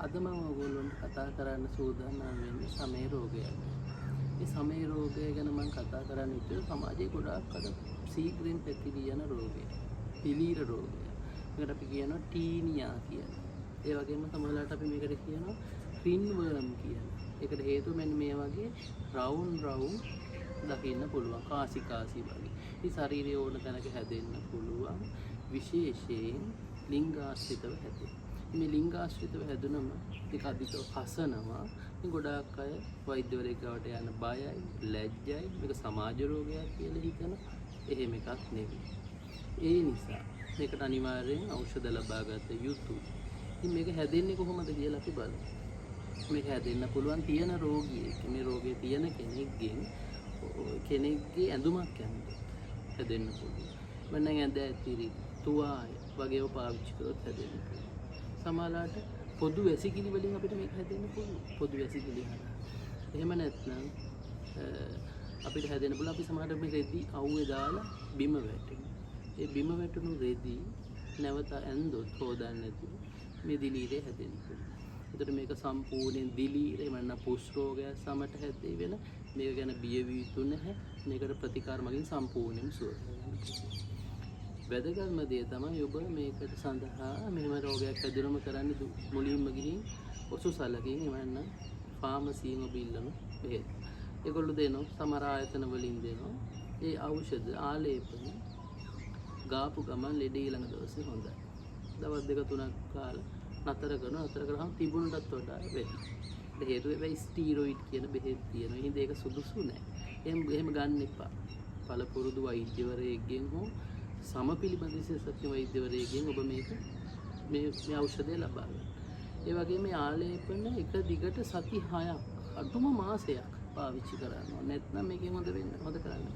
අද මම ඔයගොල්ලන්ට කතා කරන්න සූදානම් වෙන්නේ සමේ රෝගය ගැන. මේ සමේ රෝගය ගැන මම කතා කරන්න ඉතින් සමාජයේ ගොඩාක් අද සීඝ්‍රයෙන් පැතිරී යන රෝගය. පිලීර රෝගය. මේකට අපි කියනවා ටීනියා කියලා. ඒ වගේම සමහරවිට අපි මේකට කියනවා රින් වර්ම් කියලා. ඒකට හේතුව මෙන්න මේ වගේ රවුම් දකින්න පුළුවන් කාසි වගේ. මේ ශරීරයේ ඕන තැනක හැදෙන්න පුළුවන් විශේෂයෙන් ලිංගාශ්‍රිතව හැදෙන. මේ ලිංගාශ්‍රිතව හැදුනම ඒක අධිකව හසනවා. මේ ගොඩාක් අය වෛද්‍යවරයෙක් ගාවට යන්න බයයි, ලැජ්ජයි. මේක සමාජ රෝගයක් කියලා හිතන. එහෙම එකක් නෙවෙයි. ඒ නිසා මේකට අනිවාර්යෙන් ඖෂධ ලබා ගත යුතුයි. ඉතින් මේක හැදෙන්නේ කොහොමද කියලා අපි බලමු. මේක හැදෙන්න පුළුවන් තියෙන රෝගියෙක් මේ රෝගේ තියෙන කෙනෙක්ගේ ඇඳුමක් යන්නේ හැදෙන්න පුළුවන්. මම ඇඳ ඇතිරි තුවාය වගේව පාවිච්චි කරොත් හැදෙන්න පුළුවන්. සමහරවිට පොදු වැසිකිලි වලින් අපිට මේක හැදෙන්න පුළුවන්. පොදු වැසිකිලි හරහා. එහෙම නැත්නම් අපිට හැදෙන්න පුළුවන් අපි සමහරවිට මේ රෙදි අවුවේ දාලා බිම වැටෙනවා. ඒ බිම වැටුණු රෙදි නැවත ඇඳොත් හොදන්න නැතුව මේ දිලීරේ හැදෙන්න පුළුවන්. ඒතර මේක සම්පූර්ණයෙන් දිලීර එහෙම නැත්නම් පුස් රෝගය සමට හැදේ වෙන මේක ගැන බිය වී යුතු නැහැ. මේකට ප්‍රතිකාර මගින් සම්පූර්ණයෙන්ම සුව කරගන්න පුළුවන්. වැදගත්ම දේ තමයි ඔබ මේකට සඳහා මෙහෙම රෝගයක් හැදුනම කරන්නේ මුලින්ම ගිහින් ඔසු සලකින් එවන්න ෆාමසියෙන් ඔබ ඉල්ලන බෙහෙත්. ඒගොල්ලෝ දෙනවා සමහර ආයතන වලින් දෙනවා. ඒ ఔෂධ ආලේපන ගාපු ගමන් ලෙඩ ඊළඟ දවසේ හොඳයි. දවස් දෙක තුනක් කාලා නතර කරාම තිබුණටත් වඩා වැඩි. ඒ හේතුව වෙයි ස්ටීරොයිඩ් කියන බෙහෙත් තියෙනවා. එහෙනම් ඒක සුදුසු නෑ. එහෙම ගන්න එපා. පළපුරුදු වෛද්‍යවරයෙක්ගෙන් හෝ සමපිලිබඳ විශේෂඥ වෛද්‍යවරයෙක්ගෙන් ඔබ මේ ඖෂධය ලබා ගන්න. ඒ වගේම මේ ආලේපන එක දිගට සති 6ක් අඩුම මාසයක් පාවිච්චි කරනවා. නැත්නම් මේකෙන් හොඳ කරන්න.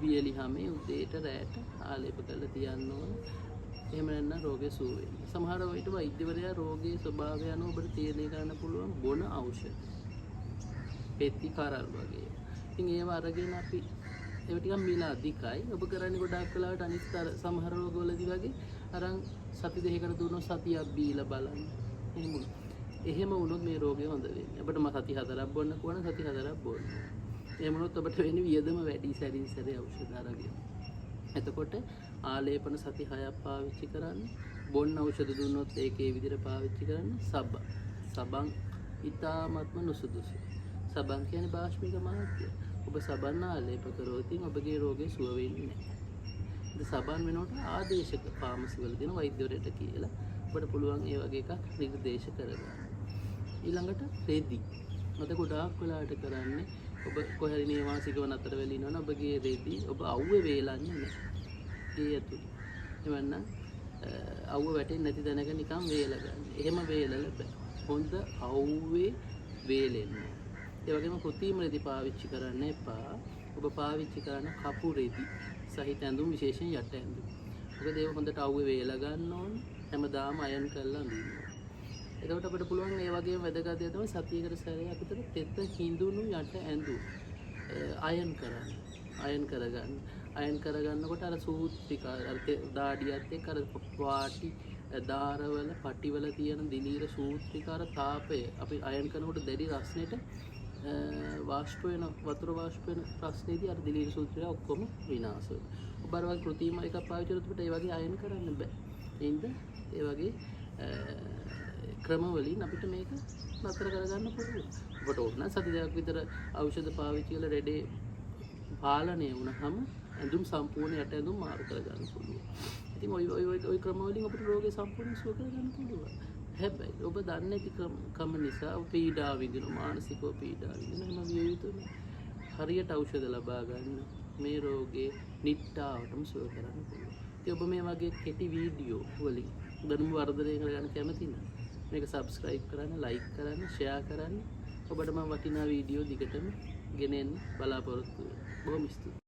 වියලි හැමේ උදේට රැට ආලේප කරලා තියන්න ඕන. එහෙම නැත්නම් රෝගේ සුව වෙන්නේ. සමහර විට වෛද්‍යවරයා රෝගයේ ස්වභාවය අනුව ඔබට තීරණය කරන්න පුළුවන් බොන ඖෂධ. පෙත්ති කරල් වගේ. ඉතින් ඒව අරගෙන අපි ඒව ටිකක් මිල අධිකයි. ඔබ කරන්නේ ගොඩාක් වෙලාවට අනිත් සමහර රෝගවලදී වගේ අරන් සති දෙකකට දුන්නොත් සතියක් බීලා බලන්න. එහෙම වුණොත් මේ රෝගය හොඳ වෙන්නේ. අපිට සති 4ක් බොන්න කෝන සති 4ක් බොන්න. එහෙම වුණොත් ඔබට වෙන්නේ වියදම වැඩි සැරින් ඖෂධ අරගෙන. එතකොට ආලේපන සති 6ක් පාවිච්චි කරන්න. බොන්න ඖෂධ දුන්නොත් ඒකේ විදිහට පාවිච්චි කරන්න. සබන් ඊටාත්ම නුසුදුසුයි. සබන් කියන්නේ භාෂ්මික මාධ්‍ය. ඔබ සබන් ආලේප කරොත් ඔබගේ රෝගේ සුව වෙන්නේ නැහැ. ඉතින් සබන් වෙනකොට ආදේශක ෆාමසි වල දෙන වෛද්‍යවරයෙක්ට කියලා ඔබට පුළුවන් ඒ වගේ එකක් නිර්දේශ කරගන්න. ඊළඟට රෙදි. මත ගොඩාක් වෙලාවට කරන්නේ ඔබ කොහරි නේවාසිකව නතර වෙලා ඉන්නවනම් ඔබගේ රෙදි ඔබ අවුවේ වේලන්නේ නැහැ. ඒ ඇතුළේ. එවන්න අවුව වැටෙන්නේ නැති තැනක නිකන් වේල ගන්න. එහෙම වේලලා බෑ. හොඳ අවුවේ වේලෙන්න. ඒ වගේම කෘත්‍රිම රෙදි පාවිච්චි කරන්න එපා. ඔබ පාවිච්චි කරන කපු රෙදි සහිත ඇඳුම් විශේෂයෙන් යට ඇඳුම්. මොකද ඒක හොඳට අවුවේ වේල ගන්න ඕන. හැමදාම අයන් කරලා අඳින්න. එතකොට අපිට පුළුවන් මේ වගේම වැදගත් දේ තමයි සතියකට සැරයක් විතර තෙත කිඳුණු යට ඇඳුම් අයන් කරන්න. අයන් කරගන්නකොට අර සූත්‍රිකා අර දාඩියත් එක්ක අර වාටි දාරවල පටිවල තියෙන දිලීර සූත්‍රිකාර තාපය අපි අයන් කරනකොට දැඩි රස්නෙට වාෂ්ප වෙන වතුර වාෂ්ප වෙන ප්‍රශ්නේදී අර දිලීර සූත්‍රය ඔක්කොම විනාශ වෙනවා. ඔබ අර වගේ කෘත්‍රිම එකක් පාවිච්චි කරොත් අපිට ඒ වගේ අයන් කරන්න බෑ. ඒ වගේ ක්‍රම වලින් අපිට මේක නතර කරගන්න පුළුවන්. ඔබට ඕන සති දෙකක් විතර ඖෂධ පාවිච්චි කරලා රෙඩේ පාලනය වුණාම ඇඳුම් සම්පූර්ණ යට ඇඳුම් මාරු කරගන්න පුළුවන්. ඉතින් ওই ක්‍රම වලින් අපිට රෝගේ සම්පූර්ණ සුව කරගන්න පුළුවන්. හැබැයි ඔබ දන්නේ නැති කම නිසා පීඩා විඳින මානසිකව පීඩා විඳින හැම විය යුතුයි. හරියට ඖෂධ ලබා ගන්න මේ රෝගේ නිට්ටාවටම සුව කරන්න පුළුවන්. ඉතින් ඔබ මේ වගේ කෙටි වීඩියෝ වලින් දැනුම වර්ධනය කරගන්න කැමති නම් මේක subscribe කරන්න, like කරන්න, share කරන්න. ඔබට මම වටිනා වීඩියෝ දිගටම ගෙනෙන්න බලාපොරොත්තු වෙනවා. බොහොම ස්තුතියි.